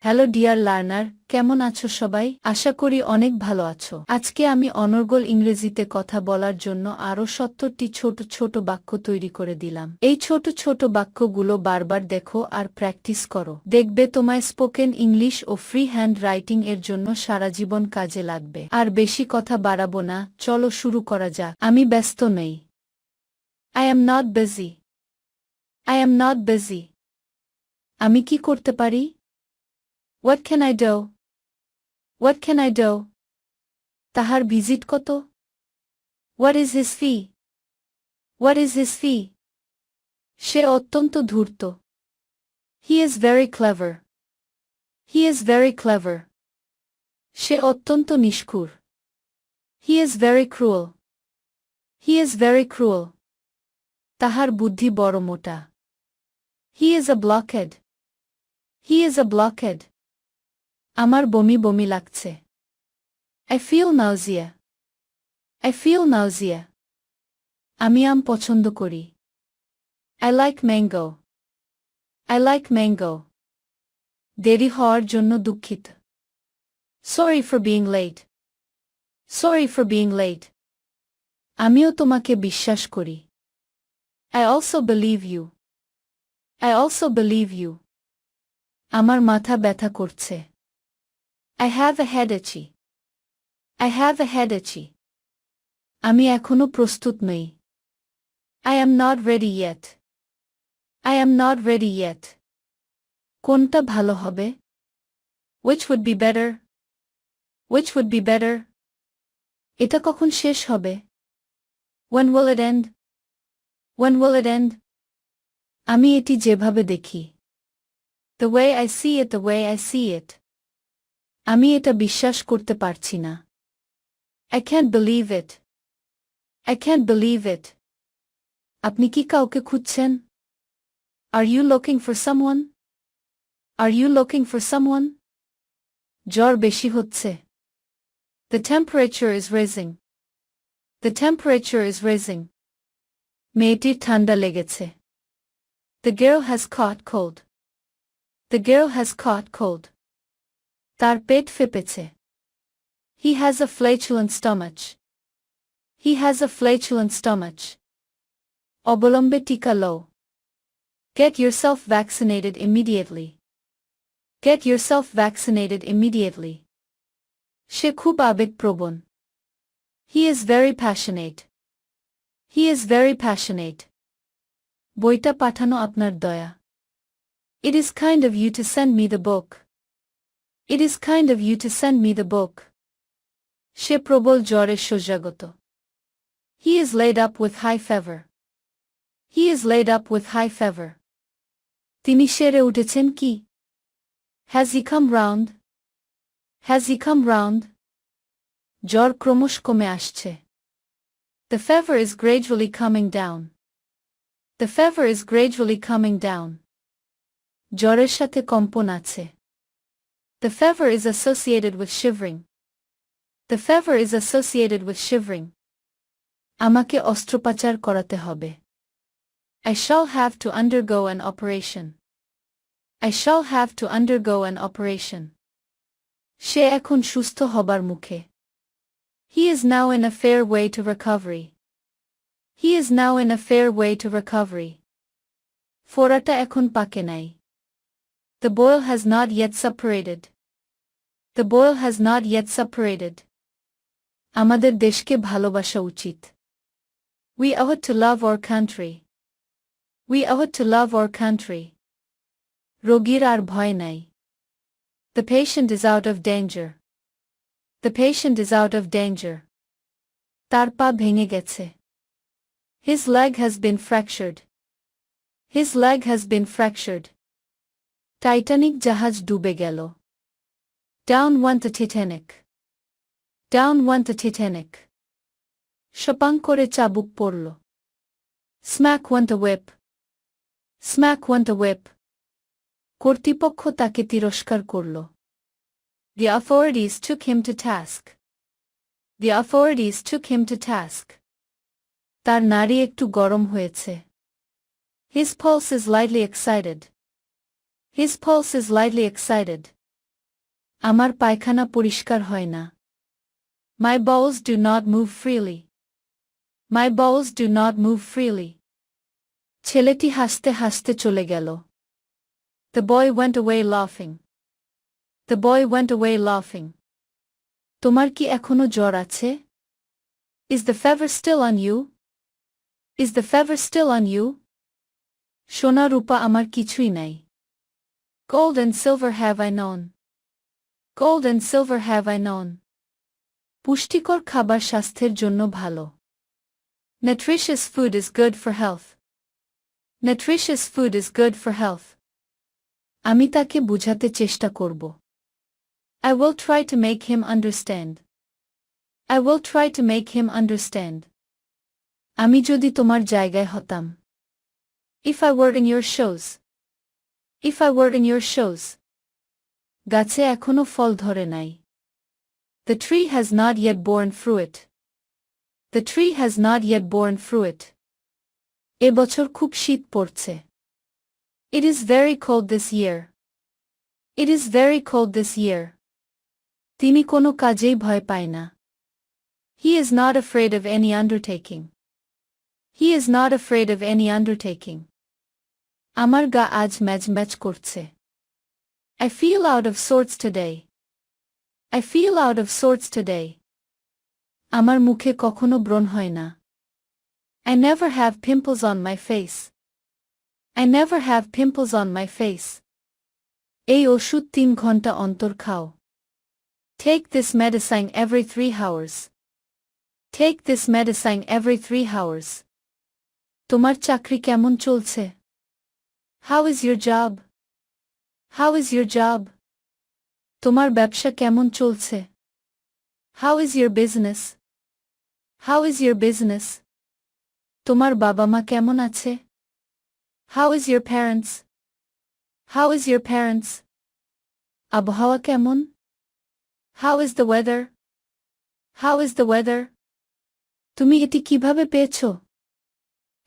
Hello dear learner, কেমন আছো সবাই? আশা করি অনেক ভালো আছো। আজকে আমি অনর্গল ইংরেজিতে কথা বলার জন্য আরও ৭০টি ছোট ছোট বাক্য তৈরি করে দিলাম। এই ছোট ছোট বাক্যগুলো বারবার দেখো আর প্র্যাকটিস করো। দেখবে তোমায় স্পোকেন ইংলিশ ও ফ্রি হ্যান্ড রাইটিং এর জন্য সারা জীবন কাজে লাগবে। আর বেশি কথা বাড়াবো না, চলো শুরু করা যাক। আমি ব্যস্ত নই। I am not busy. I am not busy. আমি কি করতে পারি? What can I do? What can I do? তাহার ভিজিট কত? What is his fee? What is his fee? সে অত্যন্ত ধূর্ত। He is very clever. He is very clever. সে অত্যন্ত নিষ্ঠুর। He is very cruel. He is very cruel. তাহার বুদ্ধি বড় মোটা। He is a blockhead. He is a blockhead. আমার বমি বমি লাগছে। I feel nausea. I feel nausea. আমি আম পছন্দ করি। I like mango. I like mango. দেরি হওয়ার জন্য দুঃখিত। Sorry for being late. Sorry for being late. আমিও তোমাকে বিশ্বাস করি। I also believe you. I also believe you. আমার মাথা ব্যথা করছে। I have a headache. I have a headache. আমি এখনো প্রস্তুত নই। I am not ready yet. I am not ready yet. কোনটা ভালো হবে? Which would be better? Which would be better? এটা কখন শেষ হবে? When will it end? When will it end? আমি এটি যেভাবে দেখি। The way I see it, the way I see it. আমি এটা বিশ্বাস করতে পারছি না। I can't believe it. I can't believe it. আপনি কি কাউকে খুঁজছেন? Are you looking for someone? Are you looking for someone? জ্বর বেশি হচ্ছে। The temperature is rising. The temperature is rising. মেয়েটির ঠান্ডা লেগেছে। The girl has caught cold. The girl has caught cold. তার পেট ফেপেছে। He has a flatulent stomach. He has a flatulent stomach. অবলম্বে টিকা লও। Get yourself vaccinated immediately. Get yourself vaccinated immediately. সে খুব আবেগপ্রবণ। He is very passionate. He is very passionate. বইটা পাঠানো আপনার দয়া। It is kind of you to send me the book. It is kind of you to send me the book. সে প্রবল জ্বরে শয্যাগত। He is laid up with high fever. He is laid up with high fever. তিনি সেরে উঠেছেন কি? Has he come round? Has he come round? জ্বর ক্রমশ কমে আসছে। The fever is gradually coming down. The fever is gradually coming down. জ্বরের সাথে কম্পন আছে। The fever is associated with shivering. The fever is associated with shivering. আমাকে অস্ত্রোপচার করাতে হবে। I shall have to undergo an operation. I shall have to undergo an operation. সে এখন সুস্থ হবার মুখে। He is now in a fair way to recovery. He is now in a fair way to recovery. ফোড়াটা এখন পাকে নাই। The boil has not yet separated. The boil has not yet separated. আমাদের দেশকে ভালোবাসা উচিত। We ought to love our country. We ought to love our country. রোগীর আর ভয় নাই। The patient is out of danger. The patient is out of danger. তার পা ভেঙে গেছে। His leg has been fractured. His leg has been fractured. Titanic জাহাজ ডুবে গেল। Down went the Titanic. Down went the Titanic. শপাং করে চাবুক পড়ল। Smack went the whip. Smack went the whip. কর্তৃপক্ষ তাকে তিরস্কার করল। The authorities took him to task. The authorities took him to task. তার নাড়ি একটু গরম হয়েছে। His pulse is lightly excited. His pulse is lightly excited. আমার পায়খানা পরিষ্কার হয় না। My bowels do not move freely. My bowels do not move freely. ছেলেটি হাসতে হাসতে চলে গেল। The boy went away laughing. The boy went away laughing. তোমার কি এখনো জ্বর আছে? Is the fever still on you? Is the fever still on you? সোনা রূপা আমার কিছুই নাই। Gold and silver have I known. Gold and silver have I known. পুষ্টিকর খাবার স্বাস্থ্যের জন্য ভালো। Nutritious food is good for health. Nutritious food is good for health. আমি তাকে বুঝাতে চেষ্টা করব। I will try to make him understand. I will try to make him understand. আমি যদি তোমার জায়গায় হতাম। If I were in your shoes. If I were in your shoes. গাছে এখনো ফল ধরে নাই। The tree has not yet borne fruit. The tree has not yet borne fruit. এ বছর খুব শীত পড়ছে। It is very cold this year. It is very cold this year. তিনি কোনো কাজেই ভয় পায় না। He is not afraid of any undertaking. He is not afraid of any undertaking. আমার গা আজ ম্যাজম্যাজ করছে। I feel out of sorts today. I feel out of sorts today. আমার মুখে কখনো ব্রণ হয় না। I never have pimples on my face. I never have pimples on my face. এই ওষুধ 3 ঘন্টা অন্তর খাও। Take this medicine every 3 hours. Take this medicine every 3 hours. তোমার চাকরি কেমন চলছে? How is your job? How is your job? তোমার ব্যবসা কেমন চলছে? How is your business? How is your business? তোমার বাবা মা কেমন আছে? How is your parents? How is your parents? আবহাওয়া কেমন? How is the weather? How is the weather? তুমি এটি কিভাবে পেয়েছো?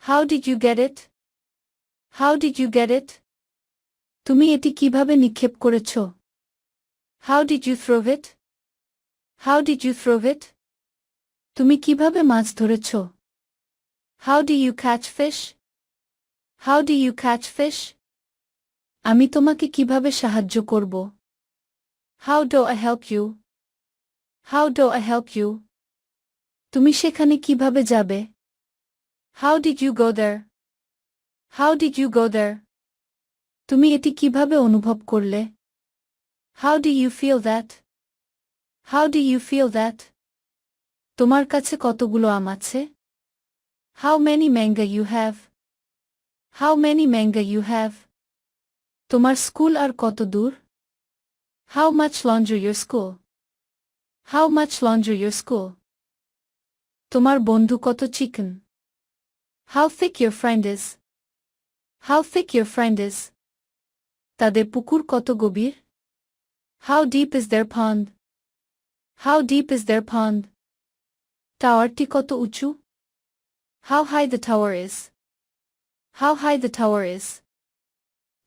How did you get it? How did you get it? তুমি এটি কিভাবে নিক্ষেপ করেছো? How did you throw it? How did you throw it? তুমি কিভাবে মাছ ধরেছো? How do you catch fish? How do you catch fish? আমি তোমাকে কিভাবে সাহায্য করব? How do I help you? How do I help you? তুমি সেখানে কিভাবে যাবে? How did you go there? How did you go there? তুমি এটি কিভাবে অনুভব করলে? How do you feel that? How do you feel that? তোমার কাছে কতগুলো আম আছে? How many mango you have? How many mango you have? তোমার স্কুল আর কত দূর? How much longer your school? How much longer your school? তোমার বন্ধু কত চিকন? How thick your friend is? How thick your friend is? তাদের পুকুর কত গভীর? How deep is their pond? How deep is their pond? টাওয়ারটি কত উঁচু? How high the tower is? How high the tower is?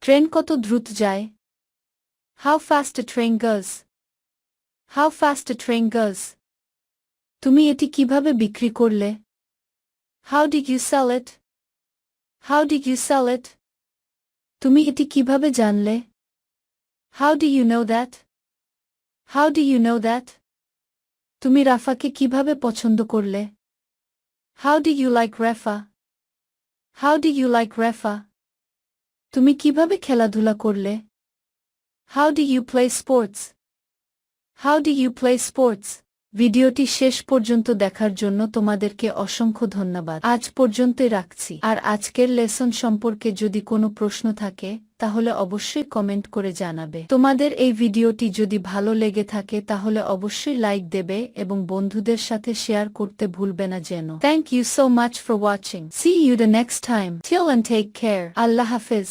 Train কত দ্রুত যায়? How fast a train goes? How fast a train goes? তুমি এটি কিভাবে বিক্রি করলে? How did you sell it? How did you sell it? তুমি এটি কিভাবে জানলে? How do you know that? How do you know that? তুমি রাফাকে কিভাবে পছন্দ করলে? How do you like Rafa? How do you like Rafa? তুমি কিভাবে খেলাধুলা করলে? How do you play sports? How do you play sports? ভিডিওটি শেষ পর্যন্ত দেখার জন্য তোমাদেরকে অসংখ্য ধন্যবাদ। আজ পর্যন্তই রাখছি। আর আজকের লেসন সম্পর্কে যদি কোনো প্রশ্ন থাকে তাহলে অবশ্যই কমেন্ট করে জানাবে। তোমাদের এই ভিডিওটি যদি ভালো লেগে থাকে তাহলে অবশ্যই লাইক দেবে এবং বন্ধুদের সাথে শেয়ার করতে ভুলবে না যেন। Thank you so much for watching. See you the next time. Till and take care. আল্লাহ হাফেজ।